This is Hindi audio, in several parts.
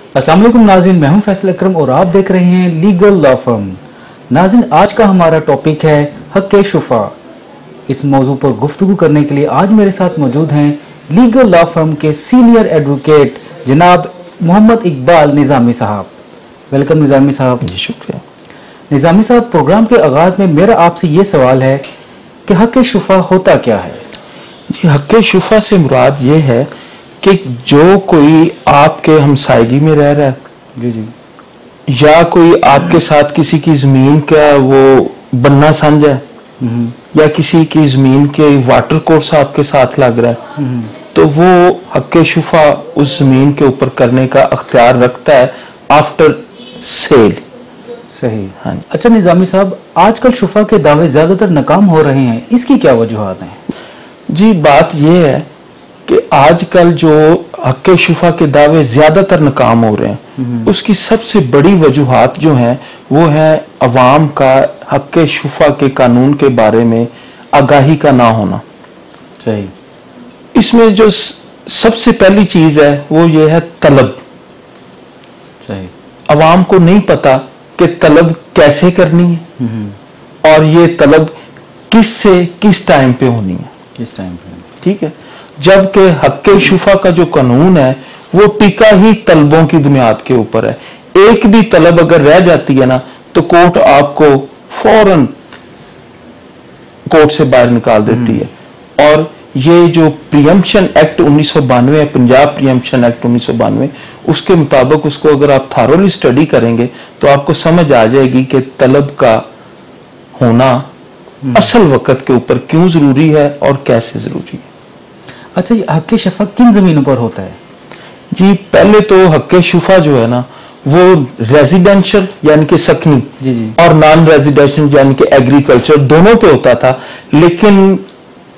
अस्सलाम वालेकुम नाज़रीन, मैं हूं फैसल अकरम और आप देख रहे हैं लीगल लॉ फर्म। नाज़रीन, आज का हमारा टॉपिक है हक़ शुफ़ा। इस मौजू पर गुफ्तगू करने के लिए आज मेरे साथ मौजूद हैं लीगल लॉ फर्म के सीनियर एडवोकेट जनाब मोहम्मद इकबाल निज़ामी साहब। वेलकम निज़ामी साहब। जी शुक्रिया। निज़ामी साहब, प्रोग्राम के आगाज़ में मेरा आपसे ये सवाल है कि हक़ शुफ़ा होता क्या है? जी, हक़ शुफ़ा से मुराद ये है कि जो कोई आपके हमसायगी में रह रहा है, जी जी, या कोई आपके साथ किसी की ज़मीन का वो बनना साझा है, या किसी की ज़मीन के वाटर कोर्स आपके साथ लग रहा है, तो वो हक़ शुफ़ा उस ज़मीन के ऊपर करने का अख्तियार रखता है आफ्टर सेल। सही। हाँ। अच्छा निज़ामी साहब, आजकल शुफ़ा के दावे ज़्यादातर नाकाम हो रहे हैं, इसकी क्या वजूहात हैं? जी, बात यह है कि आजकल जो हक़ शुफ़ा के दावे ज़्यादातर नाकाम हो रहे हैं, उसकी सबसे बड़ी वजूहात जो हैं वो है अवाम का हक़ शुफ़ा के कानून के बारे में आगाही का ना होना। सही। इसमें जो सबसे पहली चीज़ है वो ये है तलब। सही। अवाम को नहीं पता कि तलब कैसे करनी है और ये तलब किस से किस टाइम पे होनी है। किस टाइम पे? ठीक है। जबकि हक़ शुफ़ा का जो कानून है वो टिका ही तलबों की बुनियाद के ऊपर है। एक भी तलब अगर रह जाती है ना तो कोर्ट आपको फौरन कोर्ट से बाहर निकाल देती है। और ये जो प्रियम्पशन एक्ट 1992 है, पंजाब प्रियम्पशन एक्ट 1992, उसके मुताबिक उसको अगर आप थारोली स्टडी करेंगे तो आपको समझ आ जाएगी कि तलब का होना असल वक्त के ऊपर क्यों जरूरी है और कैसे जरूरी है। अच्छा, ये हक़ शुफ़ा किन जमीनों पर होता है? जी, पहले तो हक़ शुफ़ा जो है ना वो रेजिडेंशियल यानी कि सकनी, जी जी, और नॉन रेजिडेंशियल यानी कि एग्रीकल्चर दोनों पे होता था। लेकिन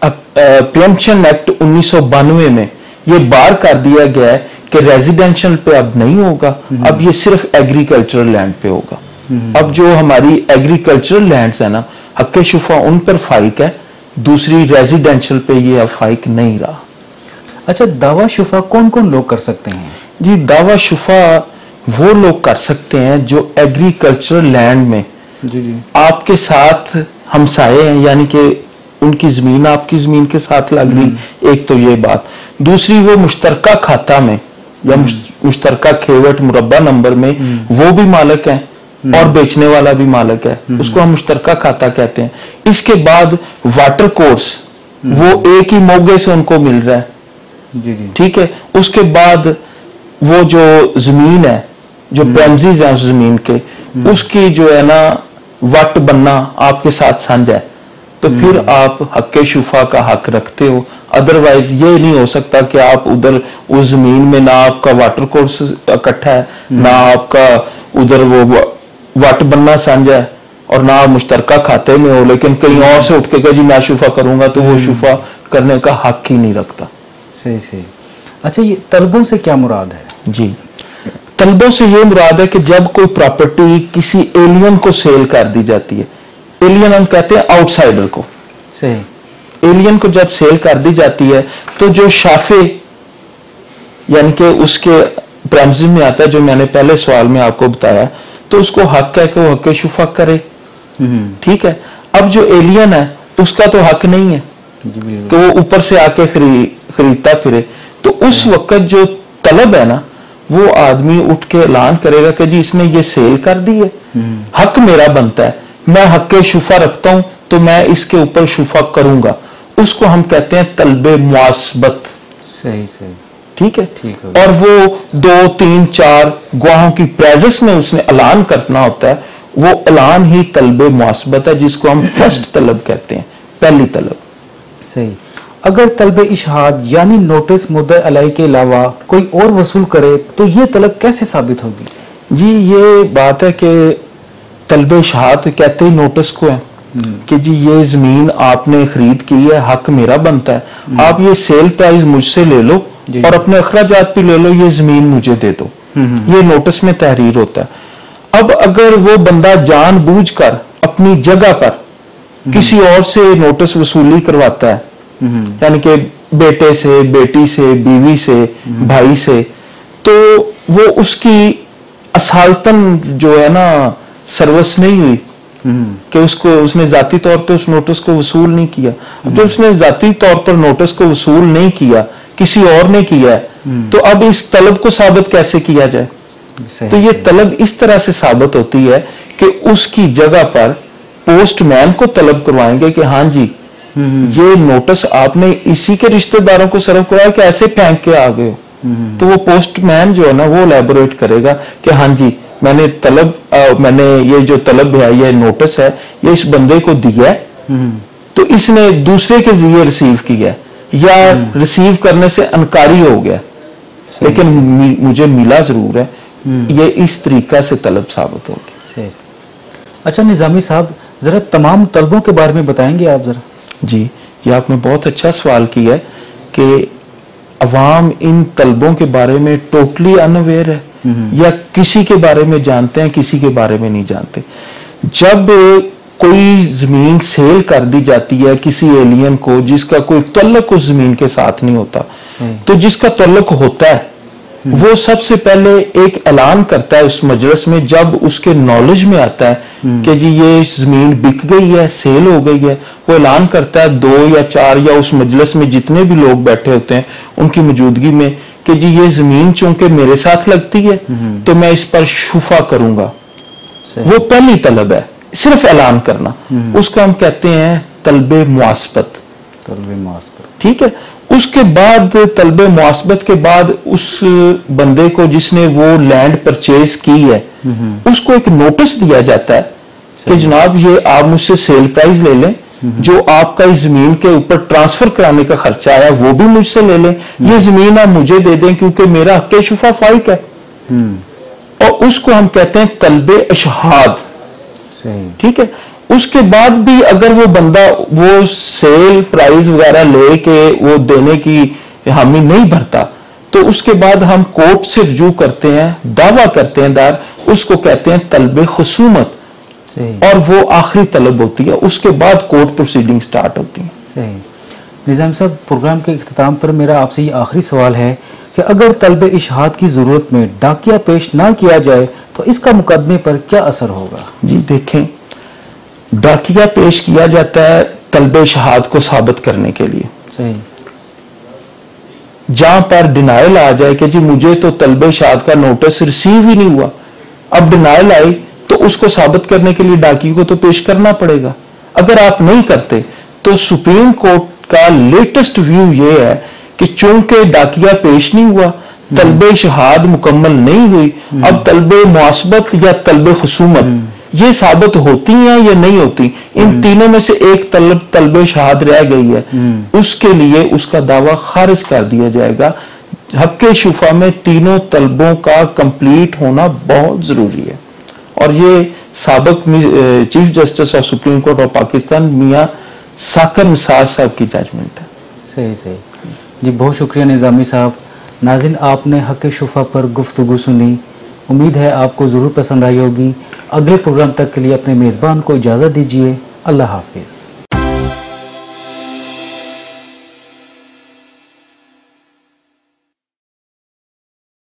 प्रियम्पशन एक्ट 1992 में ये बार कर दिया गया है कि रेजिडेंशियल पे अब नहीं होगा, अब ये सिर्फ एग्रीकल्चरल लैंड पे होगा। अब जो हमारी एग्रीकल्चरल लैंड्स है ना, हक़ शुफ़ा उन पर फाइक है, दूसरी रेजिडेंशियल पे ये अब फाइक नहीं रहा। अच्छा, दावा शुफ़ा कौन कौन लोग कर सकते हैं? जी, दावा शुफ़ा वो लोग कर सकते हैं जो एग्रीकल्चरल लैंड में जी जी, आपके साथ हमसाये हैं, यानी कि उनकी जमीन आपकी जमीन के साथ लग रही। एक तो ये बात। दूसरी, वो मुश्तरका खाता में या मुश्तरका खेवट मुरब्बा नंबर में वो भी मालिक है और बेचने वाला भी मालिक है, उसको हम मुश्तरका खाता कहते हैं। इसके बाद वाटर कोर्स, वो एक ही मौके से उनको मिल रहा है। जी जी, ठीक है। उसके बाद वो जो जमीन है, जो प्रेमिसेस है उस जमीन के, उसकी जो है ना वट बनना आपके साथ साझा है, तो फिर आप हक़ शुफ़ा का हक रखते हो। अदरवाइज ये नहीं हो सकता कि आप उधर उस जमीन में ना आपका वाटर कोर्स इकट्ठा है, ना आपका उधर वो वट बनना साझा है, और ना आप मुश्तरका खाते में हो, लेकिन कहीं और से उठ के कहा जी मैं शुफ़ा करूंगा, तो वो शुफ़ा करने का हक ही नहीं रखता। सही सही। अच्छा, ये तलबों से क्या मुराद है? जी, तलबों से ये मुराद है कि जब कोई प्रॉपर्टी किसी एलियन को सेल कर दी जाती है, एलियन हम कहते हैं आउटसाइडर को। सही। एलियन को जब सेल कर दी जाती है तो जो शाफे यानी कि उसके प्रेमिसेस में आता है, जो मैंने पहले सवाल में आपको बताया, तो उसको हक है कि वो हक़ शुफ़ा करे। ठीक है। अब जो एलियन है उसका तो हक नहीं है कि वो ऊपर से आके खरीदता फिरे, तो उस वक्त जो तलब है ना, वो आदमी उठ के ऐलान करेगा कि जी इसने ये सेल कर दी है, हक मेरा बनता है, मैं हक़ शुफ़ा रखता हूं, तो मैं इसके ऊपर शुफ़ा करूंगा। उसको हम कहते हैं तलबे मुआसबत। सही सही। ठीक है। ठीक है। और वो 2, 3, 4 गवाहों की प्रेजेंस में उसने ऐलान करना होता है, वो ऐलान ही तलबे मुआसबत है, जिसको हम फर्स्ट तलब कहते हैं, पहली तलब। सही। अगर तलबे इशहाद यानी नोटिस मुद्दे अलई के अलावा कोई और वसूल करे तो ये तलब कैसे साबित होगी? जी, ये बात है कि तलबे इशहाद कहते ही नोटिस को है कि जी ये जमीन आपने खरीद की है, हक मेरा बनता है, आप ये सेल प्राइस मुझसे ले लो और अपने अखराजात भी ले लो, ये जमीन मुझे दे दो। ये नोटिस में तहरीर होता है। अब अगर वो बंदा जानबूझकर अपनी जगह पर किसी और से नोटिस वसूली करवाता है, यानी कि बेटे से, बेटी से, बीवी से, भाई से, तो वो उसकी असालतन जो है ना सर्विस नहीं हुई कि उसको उसने जाती तौर पे उस नोटिस को वसूल नहीं किया। अब जब उसने जाती तौर पर नोटिस को वसूल नहीं किया, किसी और ने किया है, तो अब इस तलब को साबित कैसे किया जाए? तो ये तलब इस तरह से साबित होती है कि उसकी जगह पर पोस्टमैन को तलब करवाएंगे कि हाँ जी ये नोटिस आपने इसी के रिश्तेदारों को सर्व करवाया कि ऐसे फेंक के आ गए हो। तो वो पोस्टमैन जो है ना वो एलैबोरेट करेगा कि हाँ जी मैंने ये जो तलब है, ये नोटिस है, ये इस बंदे को दिया है, तो इसने दूसरे के जरिए रिसीव किया या रिसीव करने से अनकारी हो गया, लेकिन मुझे मिला जरूर है। ये इस तरीका से तलब साबित होगी। अच्छा निजामी साहब, जरा तमाम तलबों के बारे में बताएंगे आप जरा? जी, ये आपने बहुत अच्छा सवाल किया है कि अवाम इन तलबों के बारे में टोटली अनअवेयर है या किसी के बारे में जानते हैं, किसी के बारे में नहीं जानते। जब कोई जमीन सेल कर दी जाती है किसी एलियन को जिसका कोई तल्लुक उस जमीन के साथ नहीं होता, तो जिसका तल्लुक होता है वो सबसे पहले एक ऐलान करता है उस मजलिस में, जब उसके नॉलेज में आता है कि जी ये जमीन बिक गई है, सेल हो गई है, वो ऐलान करता है 2 या 4 या उस मजलिस में जितने भी लोग बैठे होते हैं उनकी मौजूदगी में कि जी ये जमीन चूंकि मेरे साथ लगती है तो मैं इस पर शुफा करूंगा। वो पहली तलब है, सिर्फ ऐलान करना, उसको हम कहते हैं तलबे मुआसबत। ठीक है। उसके बाद तलबे मुआसबत के बाद उस बंदे को जिसने वो लैंड परचेज की है उसको एक नोटिस दिया जाता है कि जनाब ये आप मुझसे सेल प्राइस ले लें, जो आपका इस जमीन के ऊपर ट्रांसफर कराने का खर्चा आया वो भी मुझसे ले लें, ये जमीन आप मुझे दे दें क्योंकि मेरा हक़ शुफा फाइक है। और उसको हम कहते हैं तलबे अशहाद। ठीक है। उसके बाद भी अगर वो बंदा वो सेल प्राइस वगैरह लेके वो देने की हामी नहीं भरता, तो उसके बाद हम कोर्ट से रुजू करते हैं, दावा करते हैं दार, उसको कहते हैं तलबे खुसूमत, और वो आखिरी तलब होती है। उसके बाद कोर्ट प्रोसीडिंग स्टार्ट होती है। सही। निजाम साहब, प्रोग्राम के इख्तिताम पर मेरा आपसे ये आखिरी सवाल है कि अगर तलबे इशहाद की जरूरत में डाकिया पेश ना किया जाए तो इसका मुकदमे पर क्या असर होगा? जी देखें, डाकिया पेश किया जाता है तलबे शहाद को साबित करने के लिए। सही। जहां पर डिनाइल आ जाए कि जी मुझे तो तलबे शहाद का नोटिस रिसीव ही नहीं हुआ, अब डिनाइल आई तो उसको साबित करने के लिए डाकी को तो पेश करना पड़ेगा। अगर आप नहीं करते तो सुप्रीम कोर्ट का लेटेस्ट व्यू ये है कि चूंकि डाकिया पेश नहीं हुआ, तलबे शहाद मुकम्मल नहीं हुई, अब तलबे मुआसबत या तलबे खुसूमत ये साबित होती हैं या नहीं होती, इन तीनों में से एक तलबे शहाद रह गई है, उसके लिए उसका दावा खारिज कर दिया जाएगा। हक़ शुफा में तीनों तलबों का कंप्लीट होना बहुत जरूरी है। और ये साबिक chief justice of supreme court of Pakistan Mian Saqib Nisar साहब की जजमेंट है। सही सही जी, बहुत शुक्रिया निजामी साहब। नाज़रीन, आपने हक़ शुफा पर गुफ्तगू सुनी, उम्मीद है आपको ज़रूर पसंद आई होगी। अगले प्रोग्राम तक के लिए अपने मेज़बान को इजाज़त दीजिए। अल्लाह हाफिज़।